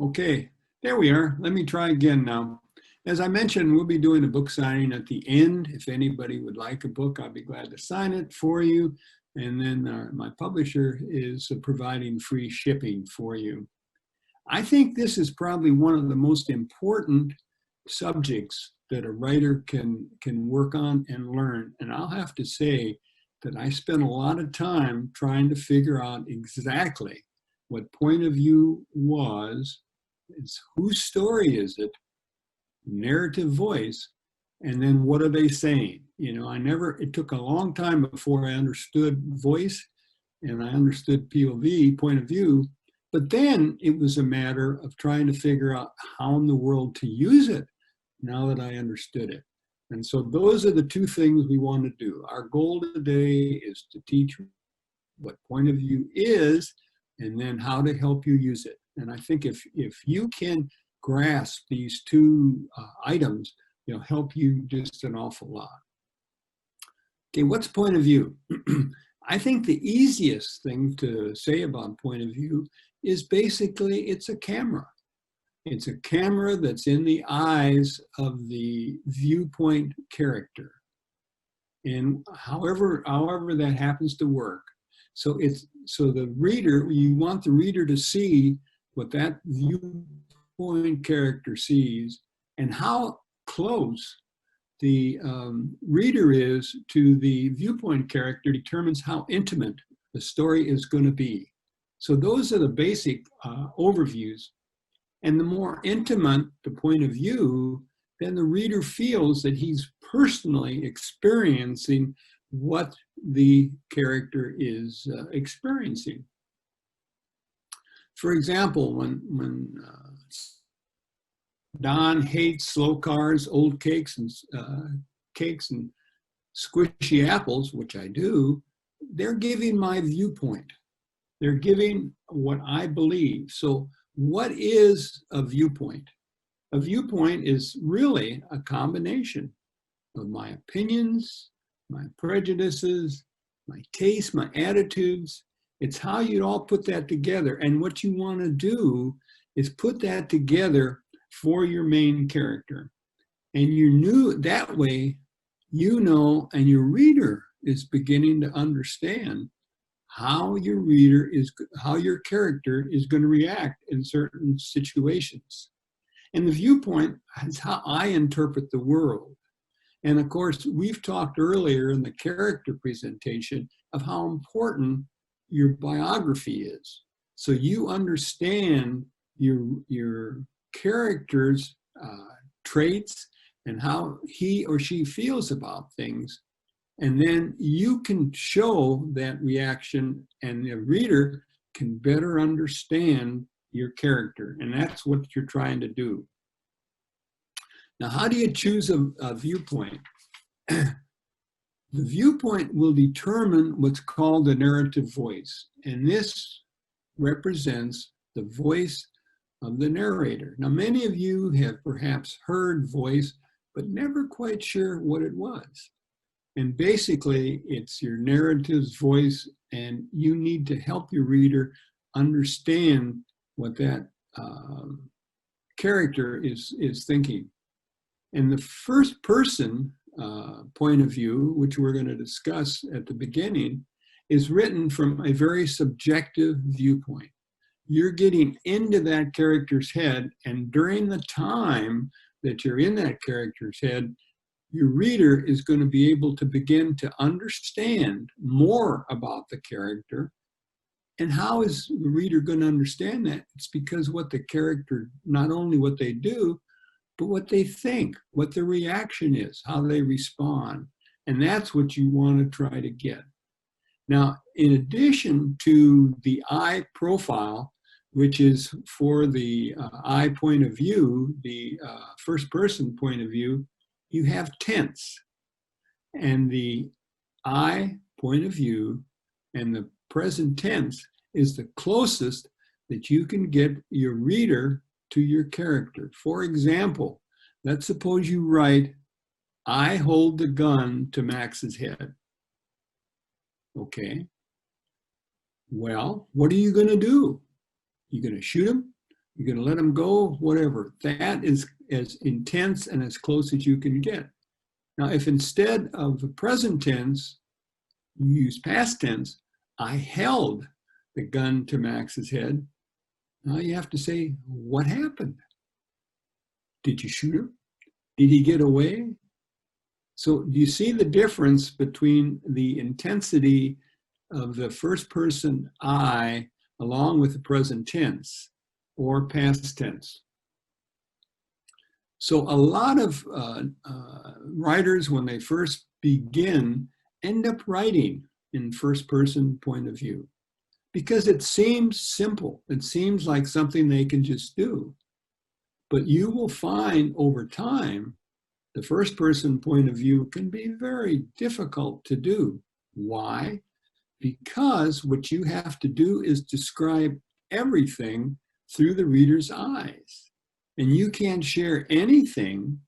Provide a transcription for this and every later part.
Okay, there we are. Let me try again now. As I mentioned, we'll be doing a book signing at the end. If anybody would like a book, I'll be glad to sign it for you. And then my publisher is providing free shipping for you. I think this is probably one of the most important subjects that a writer can work on and learn. And I'll have to say that I spent a lot of time trying to figure out exactly what point of view was, it's whose story is it, narrative voice, and then what are they saying? You know, it took a long time before I understood voice and I understood POV, point of view, but then it was a matter of trying to figure out how in the world to use it now that I understood it. And so those are the two things we want to do. Our goal today is to teach what point of view is and then how to help you use it. And I think if you can grasp these two items, it'll help you just an awful lot. Okay, what's point of view? I think the easiest thing to say about point of view is basically it's a camera. It's a camera that's in the eyes of the viewpoint character. And however that happens to work. So the reader, you want the reader to see what that viewpoint character sees and how close the reader is to the viewpoint character determines how intimate the story is going to be. So those are the basic overviews. And the more intimate the point of view, then the reader feels that he's personally experiencing what the character is experiencing. For example, when Don hates slow cars, old cakes and squishy apples, which I do, they're giving my viewpoint. They're giving what I believe. So what is a viewpoint? A viewpoint is really a combination of my opinions, my prejudices, my taste, my attitudes. It's how you all put that together. And what you want to do is put that together for your main character. And you knew that way, you know, and your reader is beginning to understand how your character is going to react in certain situations. And the viewpoint is how I interpret the world. And of course, we've talked earlier in the character presentation of how important your biography is. So you understand your character's traits and how he or she feels about things. And then you can show that reaction and the reader can better understand your character. And that's what you're trying to do. Now, how do you choose a viewpoint? The viewpoint will determine what's called the narrative voice. And this represents the voice of the narrator. Now, many of you have perhaps heard voice, but never quite sure what it was. And basically, it's your narrative's voice, and you need to help your reader understand what that character is thinking. And the first person point of view, which we're going to discuss at the beginning, is written from a very subjective viewpoint. You're getting into that character's head, and during the time that you're in that character's head, your reader is going to be able to begin to understand more about the character. And how is the reader going to understand that? It's because what the character, not only what they do, but what they think, what the reaction is, how they respond. And that's what you want to try to get. Now, in addition to the I profile, which is for the I point of view, the first person point of view, you have tense. And the I point of view and the present tense is the closest that you can get your reader to your character. For example, let's suppose you write, I hold the gun to Max's head. Okay. Well, what are you going to do? You going to shoot him? You're going to let them go, whatever. That is as intense and as close as you can get. Now, if instead of the present tense, you use past tense, I held the gun to Max's head. Now you have to say, what happened? Did you shoot him? Did he get away? So do you see the difference between the intensity of the first person I along with the present tense or past tense? So a lot of writers, when they first begin, end up writing in first person point of view because it seems simple. It seems like something they can just do. But you will find over time, the first person point of view can be very difficult to do. Why? Because what you have to do is describe everything through the reader's eyes. And you can't share anything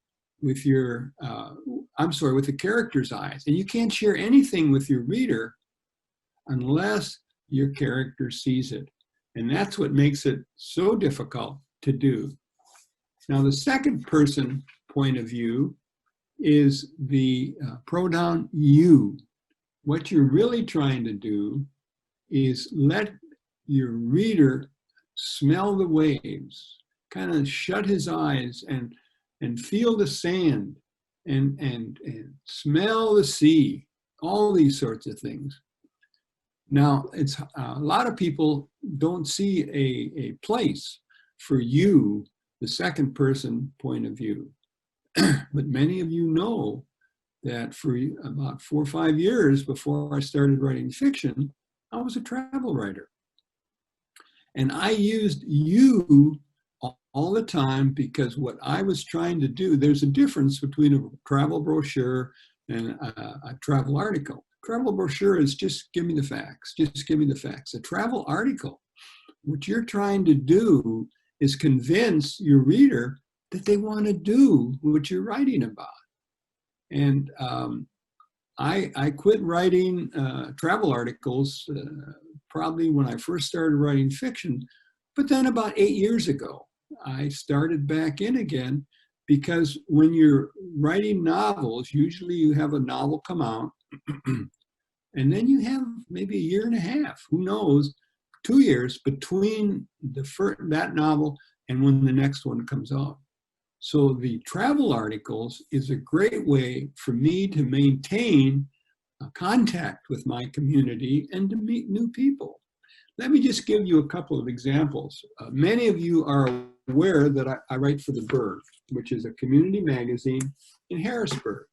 with your, with the character's eyes. And you can't share anything with your reader unless your character sees it. And that's what makes it so difficult to do. Now, the second person point of view is the pronoun you. What you're really trying to do is let your reader smell the waves, kind of shut his eyes and feel the sand and smell the sea, all these sorts of things. Now, it's a lot of people don't see a place for you, the second person point of view. But many of you know that for about 4 or 5 years before I started writing fiction, I was a travel writer. And I used you all the time because what I was trying to do, there's a difference between a travel brochure and a travel article. Travel brochure is just give me the facts, just give me the facts. A travel article, what you're trying to do is convince your reader that they want to do what you're writing about. And I quit writing travel articles probably when I first started writing fiction, but then about 8 years ago, I started back in again because when you're writing novels, usually you have a novel come out and then you have maybe 1.5 years, who knows, 2 years between that novel and when the next one comes out. So the travel articles is a great way for me to maintain contact with my community and to meet new people. Let me just give you a couple of examples. Many of you are aware that I write for TheBurg, which is a community magazine in Harrisburg.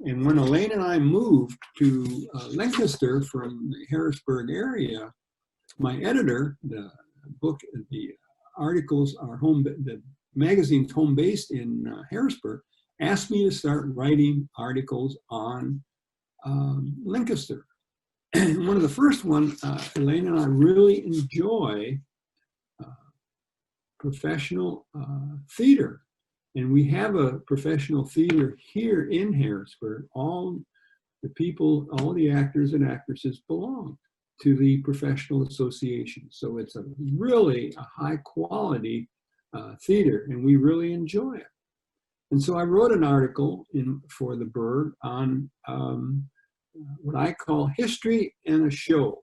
And when Elaine and I moved to Lancaster from the Harrisburg area, my editor, the articles are the magazine's home based in Harrisburg, asked me to start writing articles on Lancaster. And one of the first ones, Elaine and I really enjoy professional theater. And we have a professional theater here in Harrisburg. All the people, all the actors and actresses belong to the professional association. So it's really a high quality theater, and we really enjoy it. And so I wrote an article for TheBurg on what I call history and a show.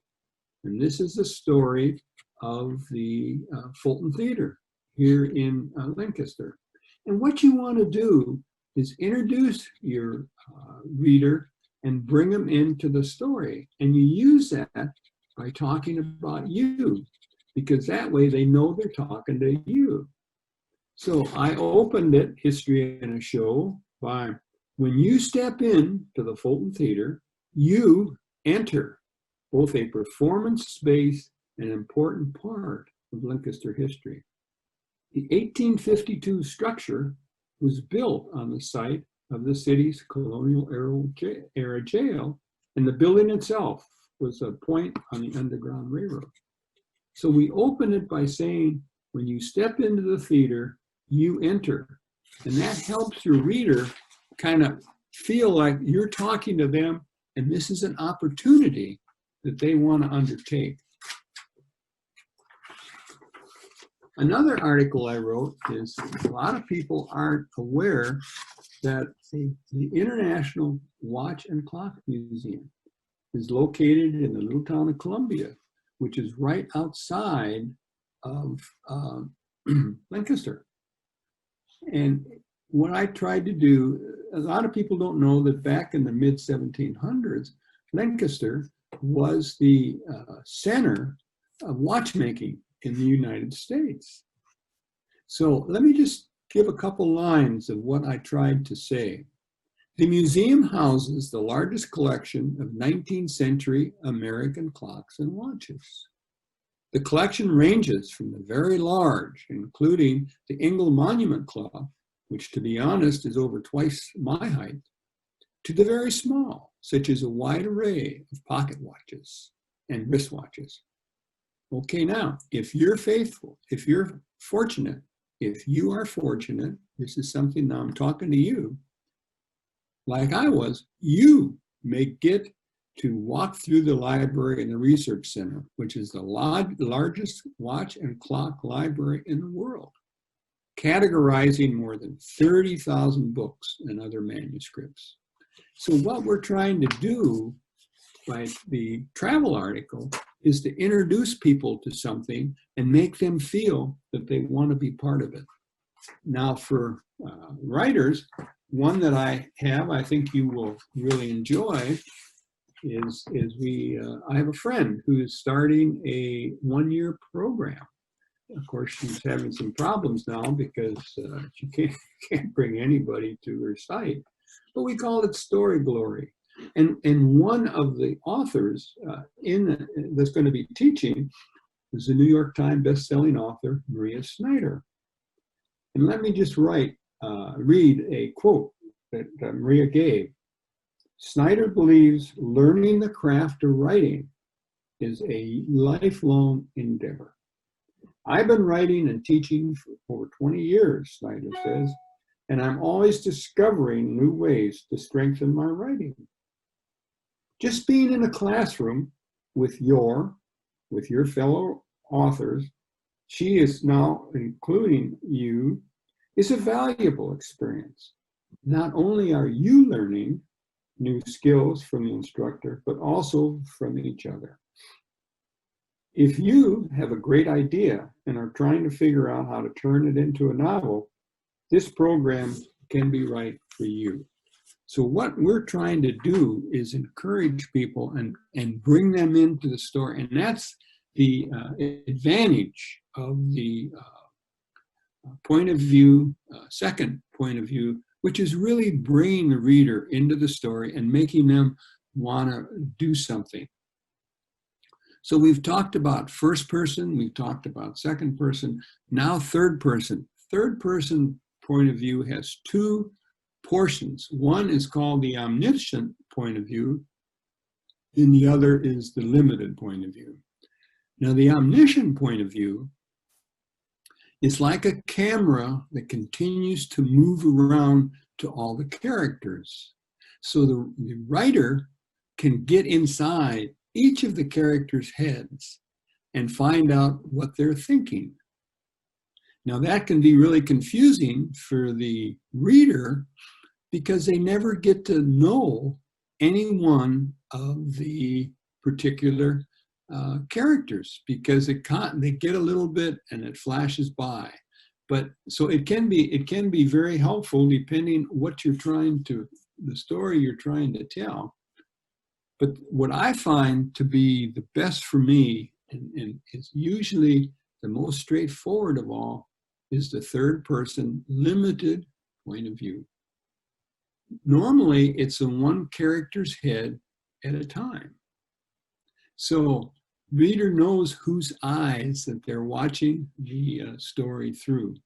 And this is the story of the Fulton Theater here in Lancaster. And what you want to do is introduce your reader and bring them into the story. And you use that by talking about you, because that way they know they're talking to you. So I opened it, History and a Show, by when you step in to the Fulton Theater, you enter both a performance space and an important part of Lancaster history. The 1852 structure was built on the site of the city's colonial era jail, and the building itself was a point on the Underground Railroad. So we open it by saying, when you step into the theater, you enter. And that helps your reader kind of feel like you're talking to them, and this is an opportunity that they want to undertake. Another article I wrote is a lot of people aren't aware that the International Watch and Clock Museum is located in the little town of Columbia, which is right outside of Lancaster. And what I tried to do, a lot of people don't know that back in the mid 1700s, Lancaster was the center of watchmaking in the United States. So let me just give a couple lines of what I tried to say. The museum houses the largest collection of 19th century American clocks and watches. The collection ranges from the very large, including the Ingle Monument clock, which to be honest is over twice my height, to the very small, such as a wide array of pocket watches and wristwatches. Okay, now, if you're faithful, if you're fortunate, if you are fortunate, this is something now I'm talking to you, like I was, you may get to walk through the library and the research center, which is the largest watch and clock library in the world, categorizing more than 30,000 books and other manuscripts. So what we're trying to do by the travel article is to introduce people to something and make them feel that they want to be part of it. Now for writers, one that I have, I think you will really enjoy, is I have a friend who is starting a one-year program. Of course, she's having some problems now because she can't bring anybody to her site, but we call it Story Glory. And one of the authors that's going to be teaching is the New York Times best-selling author, Maria Snyder. And let me just read a quote that Maria gave. Snyder believes learning the craft of writing is a lifelong endeavor. I've been writing and teaching for over 20 years, Snyder says, and I'm always discovering new ways to strengthen my writing. Just being in a classroom with your fellow authors, she is now including you, is a valuable experience. Not only are you learning new skills from the instructor, but also from each other. If you have a great idea and are trying to figure out how to turn it into a novel, this program can be right for you. So what we're trying to do is encourage people and bring them into the story. And that's the advantage of the point of view, second point of view, which is really bringing the reader into the story and making them want to do something. So we've talked about first person, we've talked about second person, now third person. Third person point of view has two portions. One is called the omniscient point of view, and the other is the limited point of view. Now, the omniscient point of view is like a camera that continues to move around to all the characters. So the writer can get inside each of the characters' heads and find out what they're thinking. Now, that can be really confusing for the reader because they never get to know any one of the particular characters because they get a little bit and it flashes by. But so it can be very helpful depending what the story you're trying to tell. But what I find to be the best for me and is usually the most straightforward of all is the third person limited point of view. Normally, it's in one character's head at a time. So reader knows whose eyes that they're watching the story through.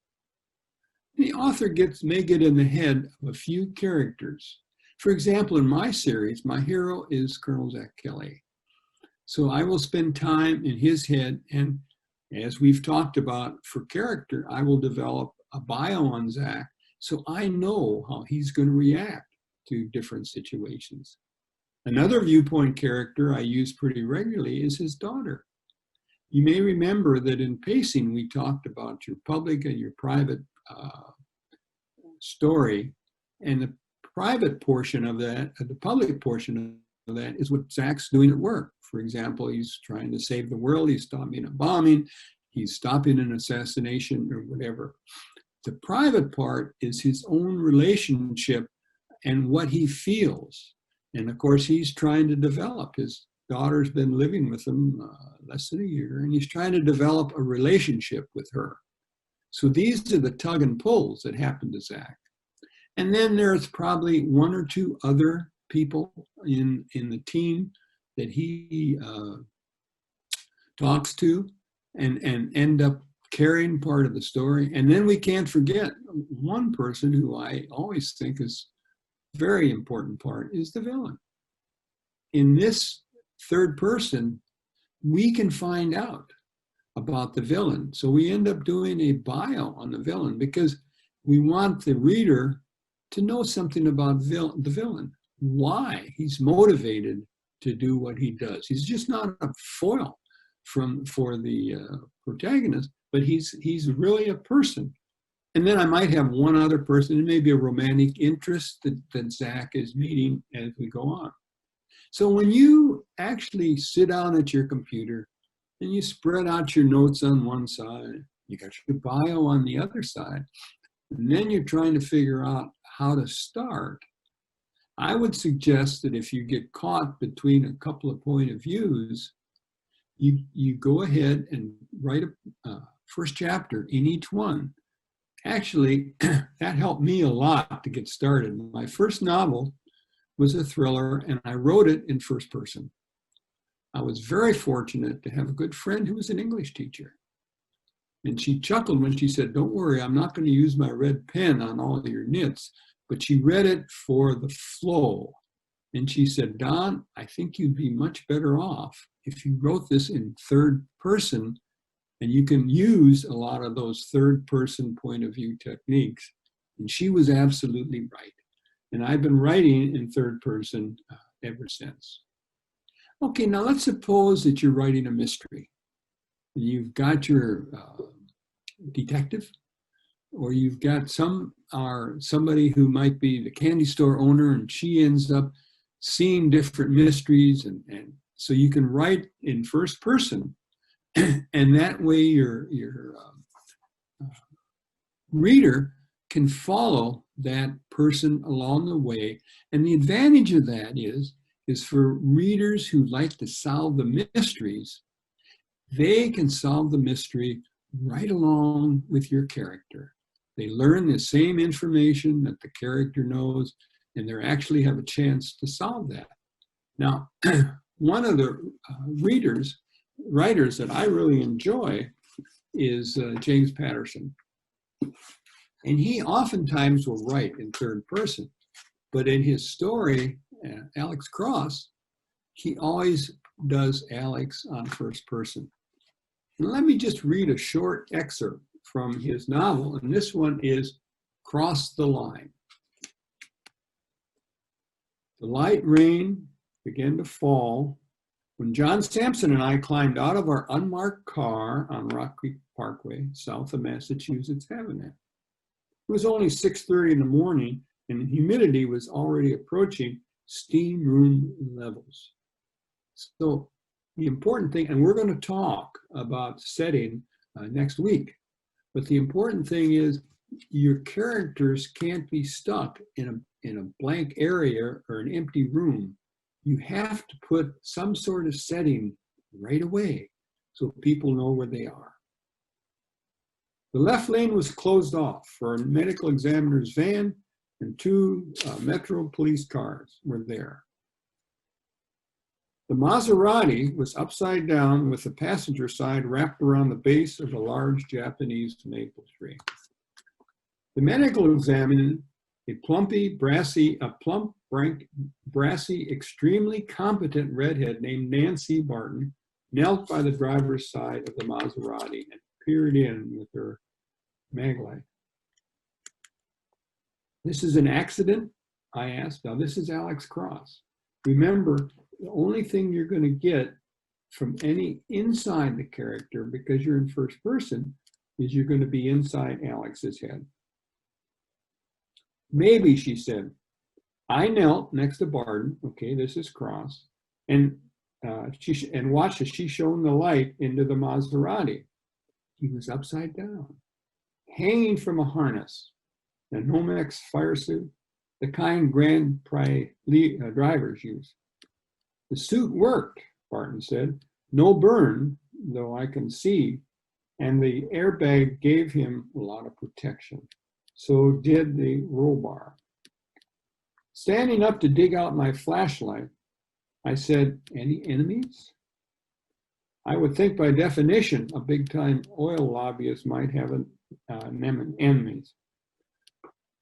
The author may get in the head of a few characters. For example, in my series, my hero is Colonel Zach Kelly. So I will spend time in his head, and as we've talked about for character, I will develop a bio on Zach so I know how he's going to react to different situations. Another viewpoint character I use pretty regularly is his daughter. You may remember that in pacing, we talked about your public and your private story, and the private portion of that, the public portion of that is what Zach's doing at work. For example, he's trying to save the world, he's stopping a bombing, he's stopping an assassination or whatever. The private part is his own relationship and what he feels. And of course, he's trying to develop. His daughter's been living with him less than a year, and he's trying to develop a relationship with her. So these are the tug and pulls that happen to Zach. And then there's probably one or two other people in the team that he talks to and end up carrying part of the story. And then we can't forget one person who I always think is very important part is the villain. In this third person, we can find out about the villain. So we end up doing a bio on the villain because we want the reader to know something about the villain, why he's motivated to do what he does. He's just not a foil for the protagonist, but he's really a person. And then I might have one other person, and maybe a romantic interest that Zach is meeting as we go on. So when you actually sit down at your computer and you spread out your notes on one side, you got your bio on the other side, and then you're trying to figure out how to start, I would suggest that if you get caught between a couple of point of views, you go ahead and write a first chapter in each one. Actually, that helped me a lot to get started. My first novel was a thriller, and I wrote it in first person. I was very fortunate to have a good friend who was an English teacher. And she chuckled when she said, "Don't worry, I'm not going to use my red pen on all of your nits." But she read it for the flow. And she said, "Don, I think you'd be much better off if you wrote this in third person, and you can use a lot of those third person point of view techniques." And she was absolutely right. And I've been writing in third person ever since. Okay, now let's suppose that you're writing a mystery. You've got your detective, or you've got somebody who might be the candy store owner, and she ends up seeing different mysteries, and so you can write in first person, and that way your reader can follow that person along the way. And the advantage of that is for readers who like to solve the mysteries, they can solve the mystery right along with your character. They learn the same information that the character knows, and they actually have a chance to solve that. Now, one of the writers that I really enjoy is James Patterson. And he oftentimes will write in third person, but in his story, Alex Cross, he always does Alex on first person. And let me just read a short excerpt from his novel, and this one is Cross the Line. The light rain began to fall when John Sampson and I climbed out of our unmarked car on Rock Creek Parkway, south of Massachusetts Avenue. It was only 6:30 in the morning, and humidity was already approaching steam room levels. So the important thing, and we're going to talk about setting next week, but the important thing is your characters can't be stuck in a blank area or an empty room. You have to put some sort of setting right away so people know where they are. The left lane was closed off for a medical examiner's van, and two Metro police cars were there. The Maserati was upside down with the passenger side wrapped around the base of a large Japanese maple tree. The medical examiner, a plump, brassy, extremely competent redhead named Nancy Barton, knelt by the driver's side of the Maserati and peered in with her maglite. "This is an accident?" I asked. Now, this is Alex Cross. Remember, the only thing you're going to get from any inside the character, because you're in first person, is you're going to be inside Alex's head. Maybe, she said, I knelt next to Barton, okay, this is cross, and watched as she shone the light into the Maserati. He was upside down, hanging from a harness, a Nomex fire suit, the kind Grand Prix drivers use. The suit worked, Barton said. No burn, though I can see, and the airbag gave him a lot of protection. So did the roll bar. Standing up to dig out my flashlight, I said, any enemies? I would think by definition, a big-time oil lobbyist might have enemies.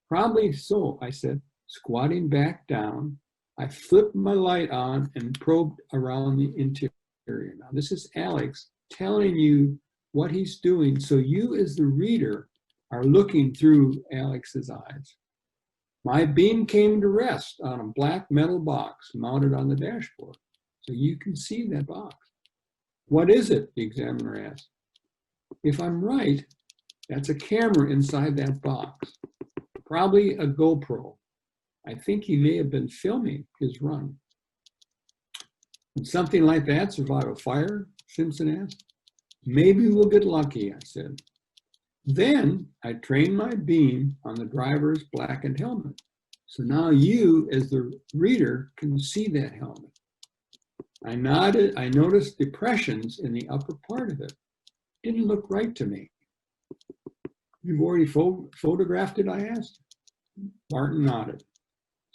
Probably so, I said, squatting back down. I flipped my light on and probed around the interior. Now, this is Alex telling you what he's doing, so you as the reader are looking through Alex's eyes. My beam came to rest on a black metal box mounted on the dashboard, so you can see that box. What is it? The examiner asked. If I'm right, that's a camera inside that box, probably a GoPro. I think he may have been filming his run. Would something like that survive a fire? Simpson asked. Maybe we'll get lucky, I said. Then I trained my beam on the driver's blackened helmet. So now you, as the reader, can see that helmet. I nodded. I noticed depressions in the upper part of it. Didn't look right to me. You've already photographed it, I asked. Barton nodded.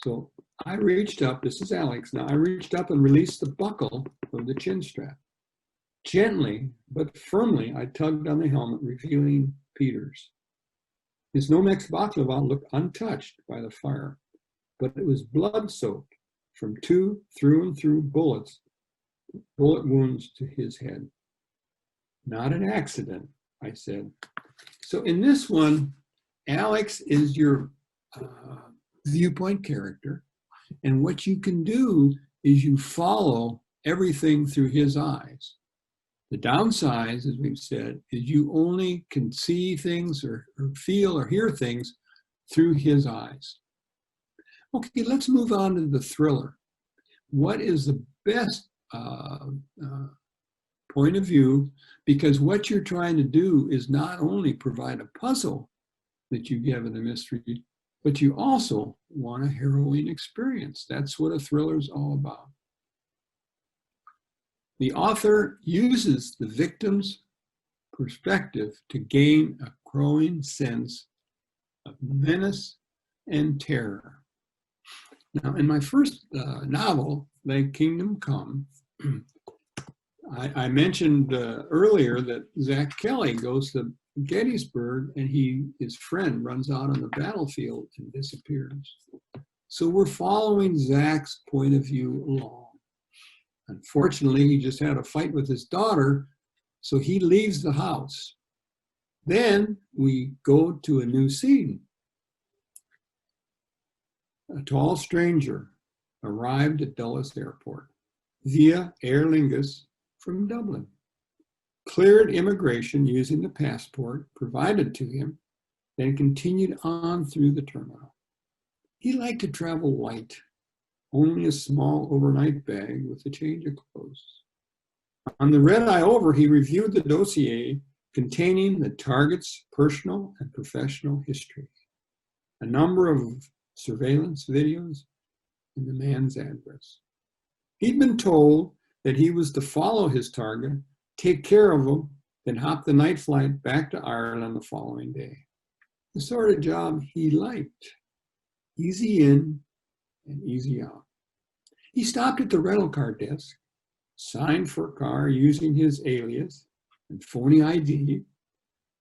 So I reached up, this is Alex now, I reached up and released the buckle of the chin strap. Gently but firmly, I tugged on the helmet, revealing Peter's. His Nomex baklava looked untouched by the fire, but it was blood-soaked from two through and through bullet wounds to his head. Not an accident, I said. So in this one, Alex is your viewpoint character, and what you can do is you follow everything through his eyes. The downside, as we've said, is you only can see things or feel or hear things through his eyes. Okay, let's move on to the thriller. What is the best point of view? Because what you're trying to do is not only provide a puzzle that you give in the mystery, but you also want a harrowing experience. That's what a thriller is all about. The author uses the victim's perspective to gain a growing sense of menace and terror. Now, in my first novel, Thy Kingdom Come, I mentioned earlier that Zach Kelly goes to Gettysburg and his friend runs out on the battlefield and disappears. So we're following Zach's point of view along. Unfortunately, he just had a fight with his daughter, so he leaves the house. Then we go to a new scene. A tall stranger arrived at Dulles Airport via Aer Lingus from Dublin, cleared immigration using the passport provided to him, then continued on through the terminal. He liked to travel light, only a small overnight bag with a change of clothes. On the red eye over, he reviewed the dossier containing the target's personal and professional history, a number of surveillance videos, and the man's address. He'd been told that he was to follow his target, take care of him, then hop the night flight back to Ireland the following day. The sort of job he liked. Easy in and easy out. He stopped at the rental car desk, signed for a car using his alias and phony ID,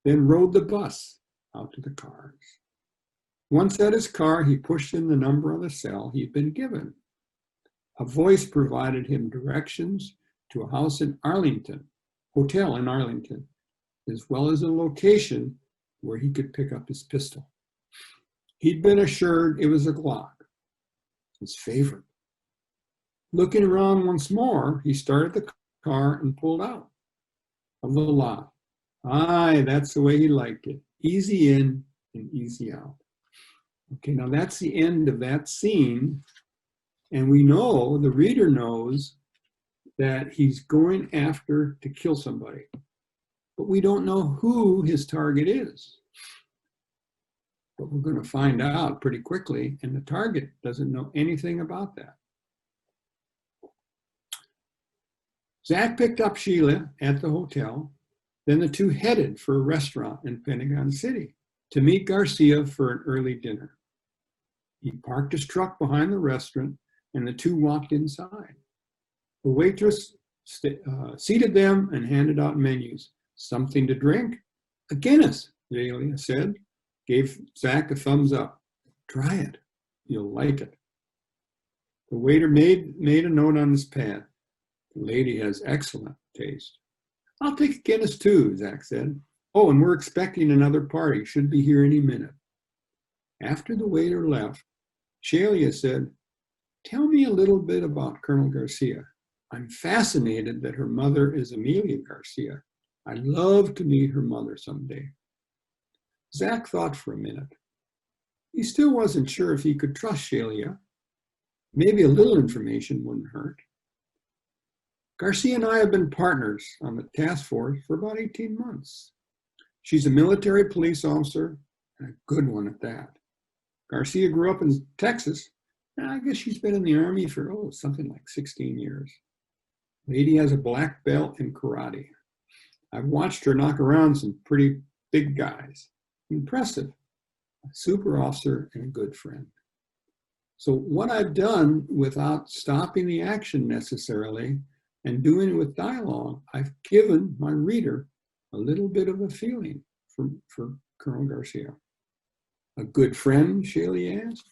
then rode the bus out to the cars. Once at his car, he pushed in the number on the cell he'd been given. A voice provided him directions to a house in Arlington, hotel in Arlington, as well as a location where he could pick up his pistol. He'd been assured it was a Glock, his favorite. Looking around once more, he started the car and pulled out of the lot. Aye, that's the way he liked it. Easy in and easy out. Okay, now that's the end of that scene. And we know, the reader knows, that he's going after to kill somebody. But we don't know who his target is. But we're going to find out pretty quickly, and the target doesn't know anything about that. Zach picked up Sheila at the hotel. Then the two headed for a restaurant in Pentagon City to meet Garcia for an early dinner. He parked his truck behind the restaurant, and the two walked inside. The waitress seated them and handed out menus. Something to drink? A Guinness, Sheila said. Gave Zach a thumbs up. Try it. You'll like it. The waiter made a note on his pad. The lady has excellent taste. I'll take a Guinness too, Zach said. Oh, and we're expecting another party. Should be here any minute. After the waiter left, Sheila said, tell me a little bit about Colonel Garcia. I'm fascinated that her mother is Amelia Garcia. I'd love to meet her mother someday. Zach thought for a minute. He still wasn't sure if he could trust Sheila. Maybe a little information wouldn't hurt. Garcia and I have been partners on the task force for about 18 months. She's a military police officer, and a good one at that. Garcia grew up in Texas, and I guess she's been in the Army for, something like 16 years. Lady has a black belt in karate. I've watched her knock around some pretty big guys. Impressive. A super officer and a good friend. So what I've done without stopping the action necessarily and doing it with dialogue, I've given my reader a little bit of a feeling for Colonel Garcia. A good friend, Sheila asked.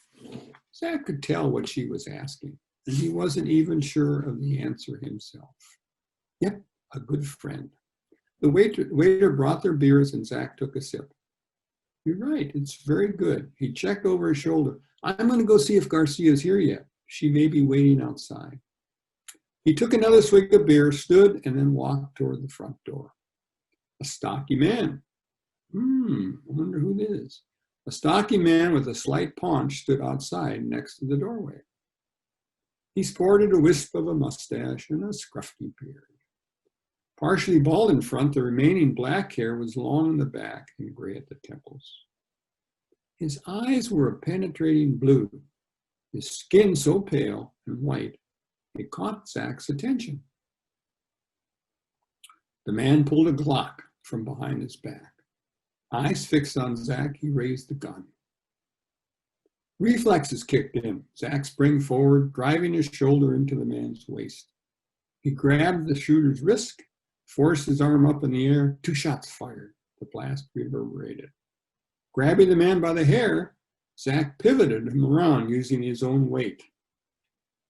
Zach could tell what she was asking, and he wasn't even sure of the answer himself. Yep, a good friend. The waiter brought their beers, and Zach took a sip. You're right, it's very good. He checked over his shoulder. I'm going to go see if Garcia's here yet. She may be waiting outside. He took another swig of beer, stood, and then walked toward the front door. A stocky man. I wonder who it is. A stocky man with a slight paunch stood outside next to the doorway. He sported a wisp of a mustache and a scruffy beard. Partially bald in front, the remaining black hair was long in the back and gray at the temples. His eyes were a penetrating blue, his skin so pale and white, it caught Zach's attention. The man pulled a Glock from behind his back. Eyes fixed on Zach, he raised the gun. Reflexes kicked in. Zach sprang forward, driving his shoulder into the man's waist. He grabbed the shooter's wrist, forced his arm up in the air. 2 shots fired. The blast reverberated. Grabbing the man by the hair, Zach pivoted him around using his own weight.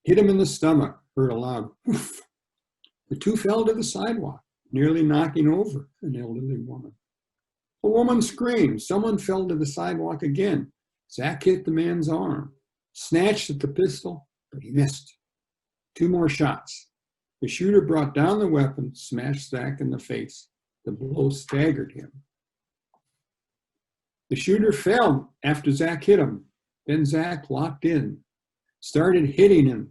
Hit him in the stomach, heard a loud whoof. The two fell to the sidewalk, nearly knocking over an elderly woman. A woman screamed. Someone fell to the sidewalk again. Zach hit the man's arm, snatched at the pistol, but he missed. 2 more shots. The shooter brought down the weapon, smashed Zach in the face. The blow staggered him. The shooter fell after Zach hit him. Then Zach locked in, started hitting him,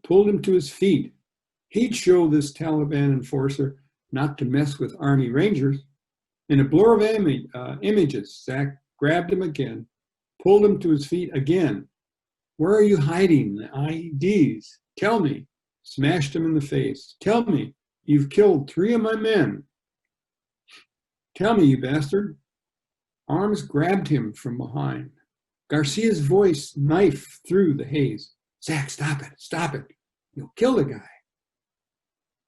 pulled him to his feet. He'd show this Taliban enforcer not to mess with Army Rangers. In a blur of images, Zach grabbed him again, pulled him to his feet again. Where are you hiding the IEDs? Tell me. Smashed him in the face. Tell me, you've killed 3 of my men. Tell me, you bastard. Arms grabbed him from behind. Garcia's voice knifed through the haze. Zach, stop it, stop it. You'll kill the guy.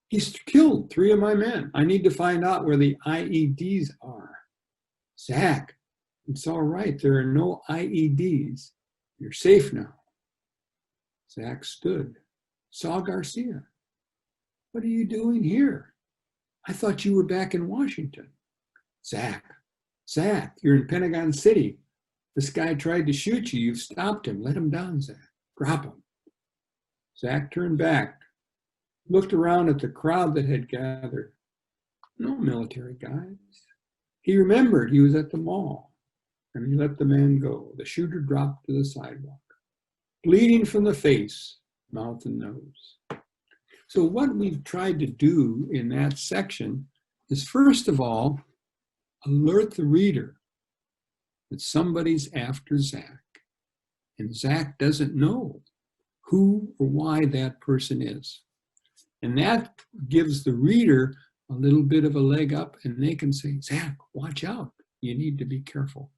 He's killed 3 of my men. I need to find out where the IEDs are. Zach, it's all right. There are no IEDs. You're safe now. Zach stood, saw Garcia. What are you doing here? I thought you were back in Washington. Zach, you're in Pentagon City. This guy tried to shoot you. You've stopped him. Let him down, Zach. Drop him. Zach turned back, looked around at the crowd that had gathered. No military guys. He remembered he was at the mall, and he let the man go. The shooter dropped to the sidewalk, bleeding from the face, mouth, and nose. So what we've tried to do in that section is, first of all, alert the reader that somebody's after Zach, and Zach doesn't know who or why that person is. And that gives the reader a little bit of a leg up, and they can say, Zach, watch out. You need to be careful.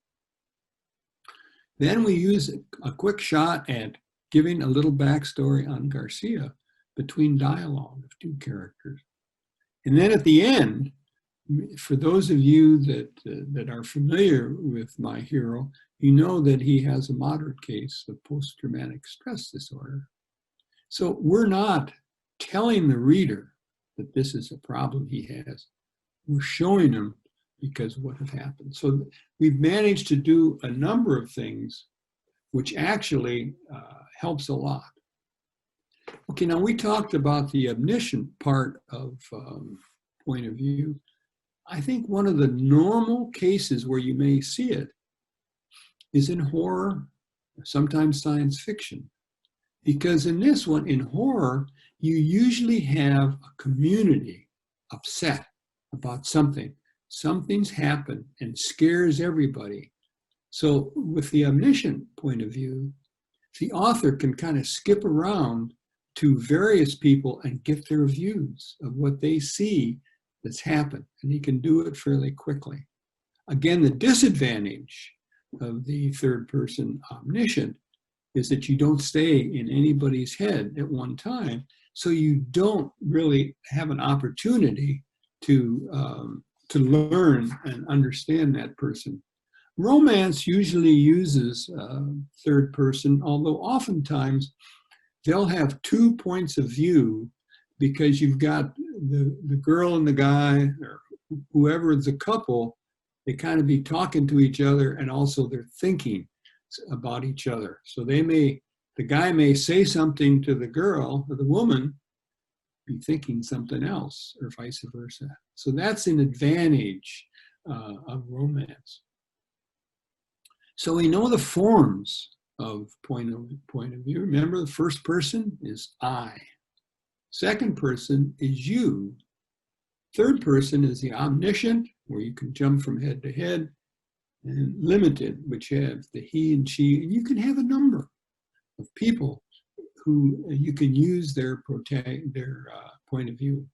Then we use a quick shot at giving a little backstory on Garcia between dialogue of two characters. And then at the end, for those of you that are familiar with my hero, you know that he has a moderate case of post-traumatic stress disorder. So we're not telling the reader that this is a problem he has. We're showing him because what had happened. So we've managed to do a number of things which actually helps a lot. Okay, now we talked about the omniscient part of point of view. I think one of the normal cases where you may see it is in horror, sometimes science fiction. Because in this one, in horror, you usually have a community upset about something. Something's happened and scares everybody. So with the omniscient point of view, the author can kind of skip around to various people and get their views of what they see that's happened. And he can do it fairly quickly. Again, the disadvantage of the third person omniscient is that you don't stay in anybody's head at one time. So you don't really have an opportunity to learn and understand that person. Romance usually uses third person, although oftentimes they'll have 2 points of view because you've got the girl and the guy, or whoever is the couple, they kind of be talking to each other, and also they're thinking about each other. So the guy may say something to the girl, or the woman be thinking something else, or vice versa. So that's an advantage of romance. So we know the forms of point of view. Remember, the first person is I. Second person is you. Third person is the omniscient, where you can jump from head to head, and limited, which have the he and she. And you can have a number of people who you can use their point of view.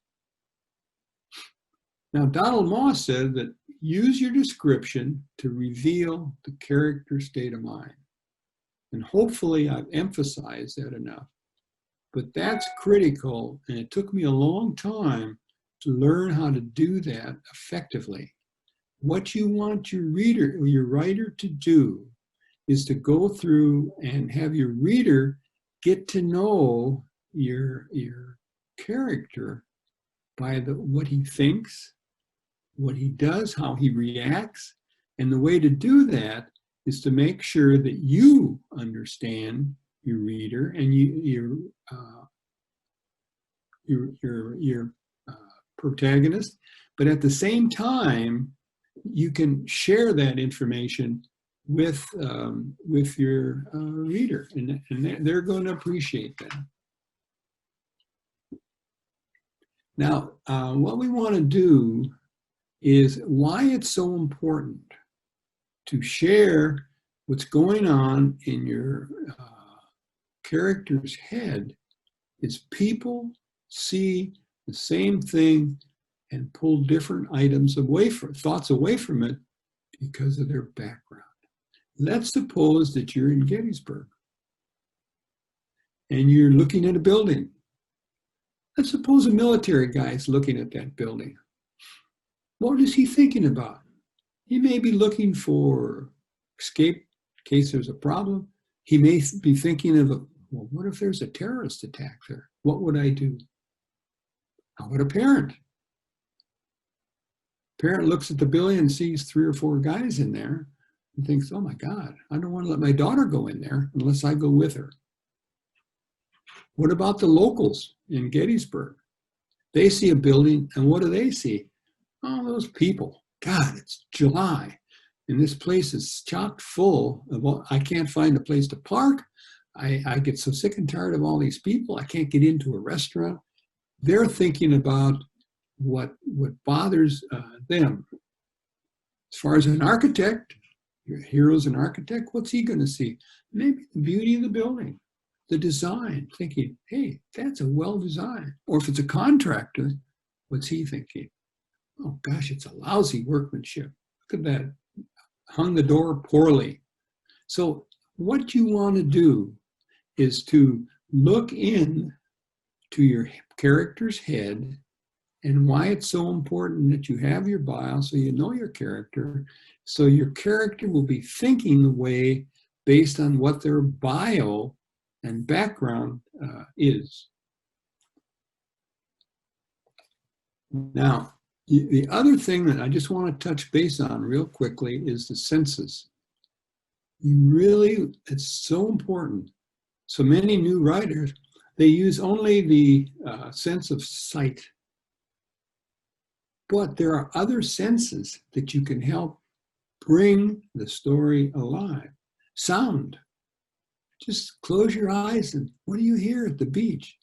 Now, Donald Moss said that use your description to reveal the character's state of mind. And hopefully I've emphasized that enough. But that's critical, and it took me a long time to learn how to do that effectively. What you want your reader or your writer to do is to go through and have your reader get to know your character by what he thinks, what he does, how he reacts. And the way to do that is to make sure that you understand your reader and your protagonist, but at the same time, you can share that information with your reader, and they're going to appreciate that. Now, what we want to do is why it's so important to share what's going on in your character's head is people see the same thing and pull different thoughts away from it because of their background. Let's suppose that you're in Gettysburg and you're looking at a building. Let's suppose a military guy is looking at that building. What is he thinking about? He may be looking for escape in case there's a problem. He may be thinking of, well, what if there's a terrorist attack there? What would I do? How about a parent? Parent looks at the building and sees 3 or 4 guys in there and thinks, oh my God, I don't want to let my daughter go in there unless I go with her. What about the locals in Gettysburg? They see a building, and what do they see? Oh, those people. God, it's July, and this place is chock full of all, I can't find a place to park. I get so sick and tired of all these people. I can't get into a restaurant. They're thinking about what bothers them. As far as an architect, your hero's an architect, what's he going to see? Maybe the beauty of the building, the design, thinking, hey, that's a well-designed. Or if it's a contractor, what's he thinking? Oh, gosh, it's a lousy workmanship. Look at that. Hung the door poorly. So what you want to do is to look in to your character's head and why it's so important that you have your bio so you know your character. So your character will be thinking the way based on what their bio and background is. Now, the other thing that I just want to touch base on real quickly is the senses. It's so important. So many new writers, they use only the sense of sight. But there are other senses that you can help bring the story alive. Sound. Just close your eyes and what do you hear at the beach?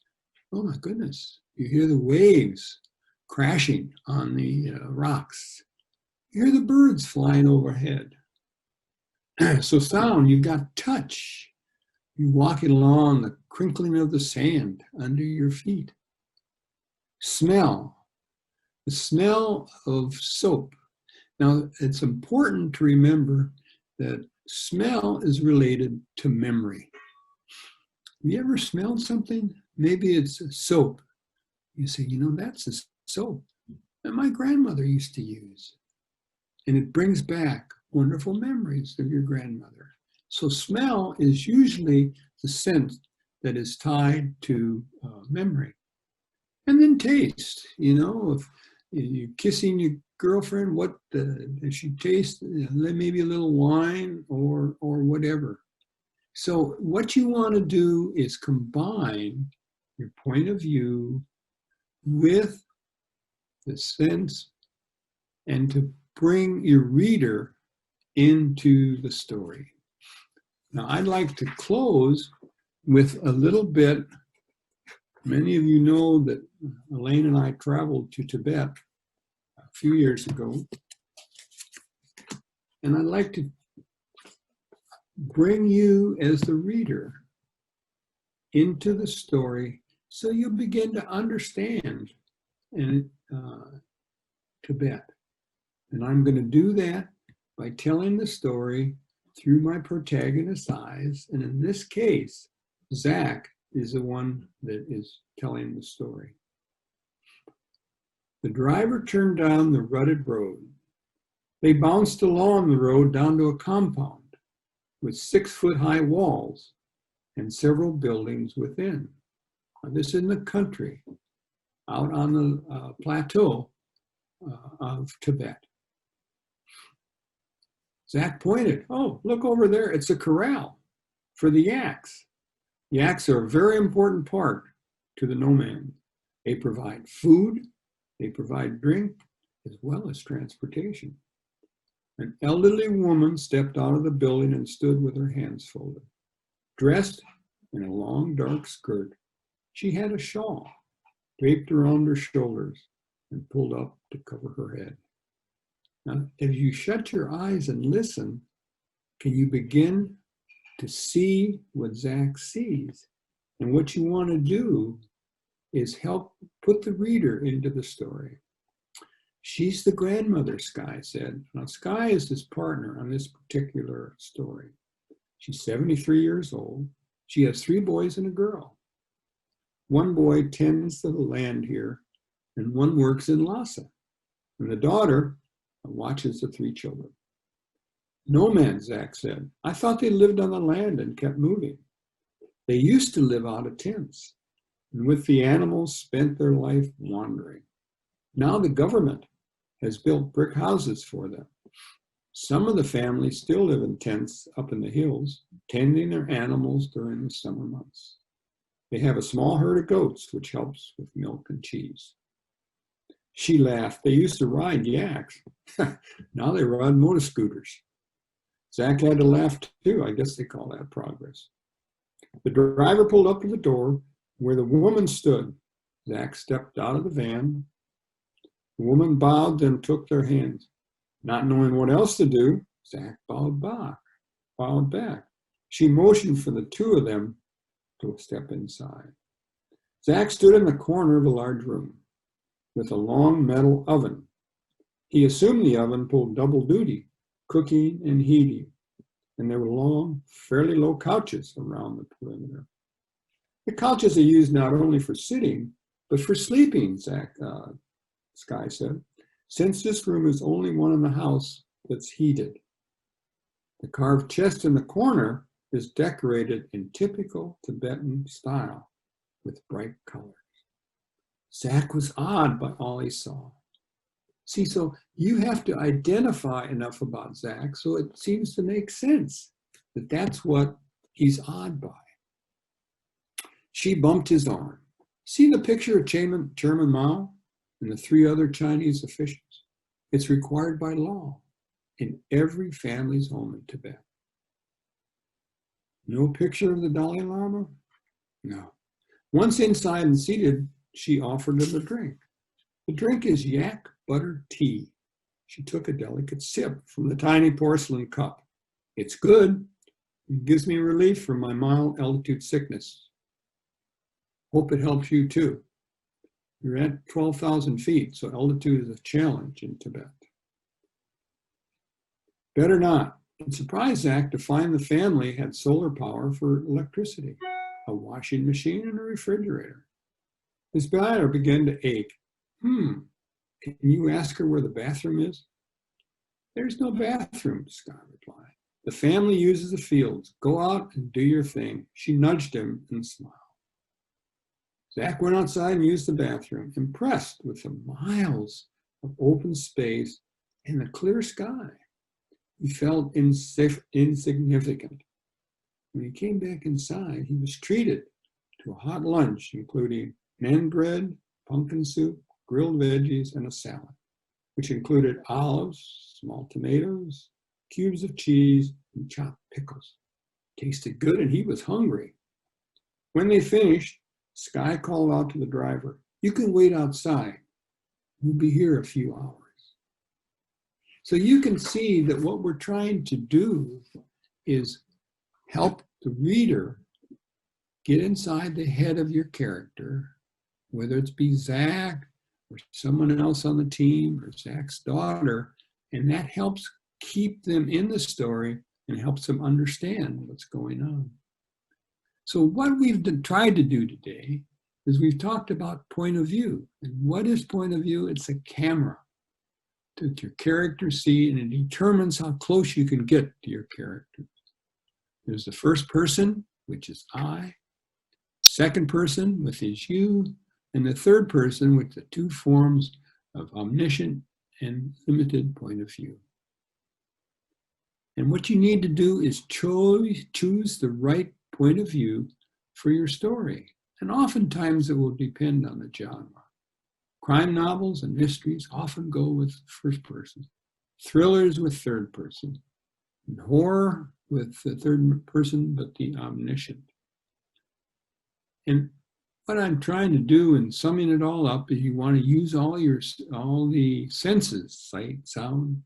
Oh my goodness, you hear the waves crashing on the rocks. You hear the birds flying overhead. So sound, you've got touch. You're walking along, the crinkling of the sand under your feet. Smell, the smell of soap. Now, it's important to remember that smell is related to memory. Have you ever smelled something? Maybe it's a soap. You say, that's a soap that my grandmother used to use. And it brings back wonderful memories of your grandmother. So smell is usually the sense that is tied to memory. And then taste, if you're kissing your girlfriend, what does she taste? Maybe a little wine or whatever. So what you want to do is combine your point of view with the sense and to bring your reader into the story. Now, I'd like to close with a little bit. Many of you know that Elaine and I traveled to Tibet a few years ago. And I'd like to bring you as the reader into the story so you'll begin to understand Tibet. And I'm going to do that by telling the story through my protagonist's eyes. And in this case, Zach is the one that is telling the story. The driver turned down the rutted road. They bounced along the road down to a compound with 6-foot-high walls and several buildings within. Now, this is in the country, out on the plateau of Tibet. Zach pointed, oh, look over there, it's a corral for the yaks. Yaks are a very important part to the nomad. They provide food, they provide drink, as well as transportation. An elderly woman stepped out of the building and stood with her hands folded. Dressed in a long, dark skirt, she had a shawl draped around her shoulders and pulled up to cover her head. Now, as you shut your eyes and listen, can you begin to see what Zach sees? And what you want to do is help put the reader into the story. She's the grandmother, Sky said. Now, Sky is his partner on this particular story. She's 73 years old. She has 3 boys and a girl. One boy tends the land here, and one works in Lhasa. And the daughter watches the 3 children. No man, Zach said. I thought they lived on the land and kept moving. They used to live out of tents, and with the animals spent their life wandering. Now the government has built brick houses for them. Some of the families still live in tents up in the hills, tending their animals during the summer months. They have a small herd of goats, which helps with milk and cheese. She laughed. They used to ride yaks. Now they ride motor scooters. Zach had to laugh too. I guess they call that progress. The driver pulled up to the door where the woman stood. Zach stepped out of the van. The woman bowed, then took their hands. Not knowing what else to do, Zach bowed back. She motioned for the two of them to step inside. Zach stood in the corner of a large room with a long metal oven. He assumed the oven pulled double duty, cooking and heating, and there were long, fairly low couches around the perimeter. The couches are used not only for sitting, but for sleeping, Sky said, since this room is only one in the house that's heated. The carved chest in the corner is decorated in typical Tibetan style with bright colors. Zach was awed by all he saw. See, so you have to identify enough about Zach so it seems to make sense that that's what he's awed by. She bumped his arm. See the picture of Chairman Mao and the three other Chinese officials? It's required by law in every family's home in Tibet. No picture of the Dalai Lama? No. Once inside and seated, she offered him a drink. The drink is yak butter tea. She took a delicate sip from the tiny porcelain cup. It's good. It gives me relief from my mild altitude sickness. Hope it helps you too. You're at 12,000 feet, so altitude is a challenge in Tibet. Better not. It surprised Zach to find the family had solar power for electricity, a washing machine and a refrigerator. His bladder began to ache. Can you ask her where the bathroom is? There's no bathroom, Scott replied. The family uses the fields. Go out and do your thing. She nudged him and smiled. Zach went outside and used the bathroom, impressed with the miles of open space and the clear sky. He felt insignificant. When he came back inside, he was treated to a hot lunch, including naan bread, pumpkin soup, grilled veggies, and a salad, which included olives, small tomatoes, cubes of cheese, and chopped pickles. Tasted good, and he was hungry. When they finished, Sky called out to the driver, "You can wait outside. We'll be here a few hours." So you can see that what we're trying to do is help the reader get inside the head of your character, whether it's be Zach or someone else on the team or Zach's daughter, and that helps keep them in the story and helps them understand what's going on. So what we've tried to do today is we've talked about point of view. And what is point of view? It's a camera that your characters see, and it determines how close you can get to your character. There's the first person, which is I, second person, which is you, and the third person with the two forms of omniscient and limited point of view. And what you need to do is choose the right point of view for your story. And oftentimes it will depend on the genre. Crime novels and mysteries often go with first person. Thrillers with third person. And horror with the third person, but the omniscient. And what I'm trying to do in summing it all up is you want to use all the senses, sight, sound.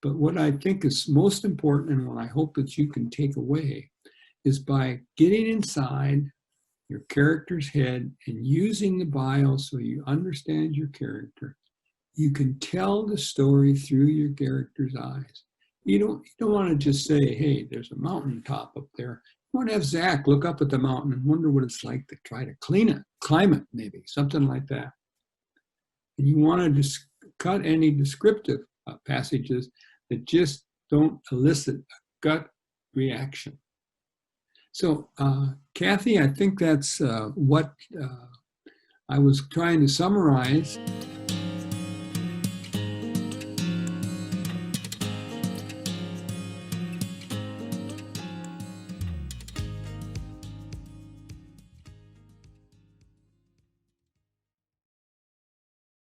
But what I think is most important, and what I hope that you can take away, is by getting inside your character's head and using the bio so you understand your character, you can tell the story through your character's eyes. You don't want to just say, hey, there's a mountaintop up there. You want to have Zach look up at the mountain and wonder what it's like to try to climb it, maybe, something like that. And you want to just cut any descriptive passages that just don't elicit a gut reaction. So, Kathy, I think that's what I was trying to summarize.